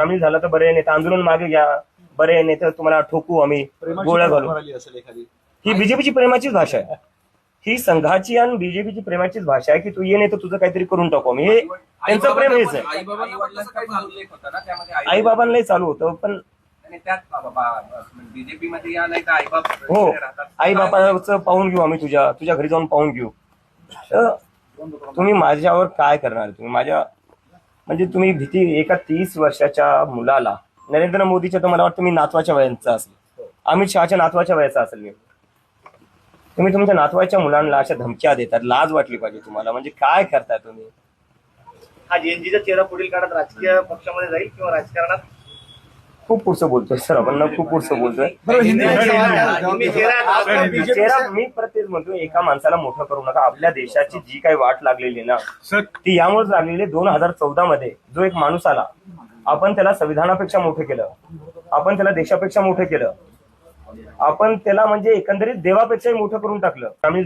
सामील झाला तर बरे, नाही तर आंदोलन मागे घ्या, बरे नाही तर तुम्हाला ठोकू आम्ही, गोळ्या घालू. ही बीजेपीची प्रेमाचीच भाषा आहे. ही संघाची आणि बीजेपीची प्रेमाचीच भाषा आहे की तू ये नाही तर तुझं काहीतरी करून टाकू आम्ही. हे त्यांचं प्रेम हेच आहे. आई बाबांनाही चालू होतं, पण बीजेपी मध्ये या नाही तर आईबाप हो, आई बापाचं पाहून घेऊ आम्ही, तुझ्या घरी जाऊन पाहून घेऊ. तर तुम्ही माझ्यावर काय करणार? तुम्ही माझ्या म्हणजे तुम्ही भीती एका 30 वर्षाच्या मुलाला, नरेंद्र मोदीच्या तर मला वाटतं मी नातवाच्या वयाचा असेल, अमित शहाच्या नातवाच्या वयाचा असेल मी. तुम्ही तुमच्या नातवाच्या मुलांना अशा धमक्या देतात, लाज वाटली पाहिजे तुम्हाला. म्हणजे काय करताय तुम्ही? हा जेएनजीचा चेहरा पुढील काळात राजकीय पक्षामध्ये जाईल किंवा राजकारणात? खूप पुढचं बोलतोय सर आपण, खूप पुढचं बोलतोय. चेहरा मी प्रत्येक म्हणतोय, एका माणसाला मोठं करू नका. आपल्या देशाची जी काही वाट लागलेली ना ती यामुळेच लागलेली. 2014 मध्ये जो एक माणूस आला, आपण त्याला संविधानापेक्षा मोठं केलं, आपण त्याला देशापेक्षा मोठं केलं, आपण त्याला म्हणजे एकंदरीत देवापेक्षाही मोठं करून टाकलं.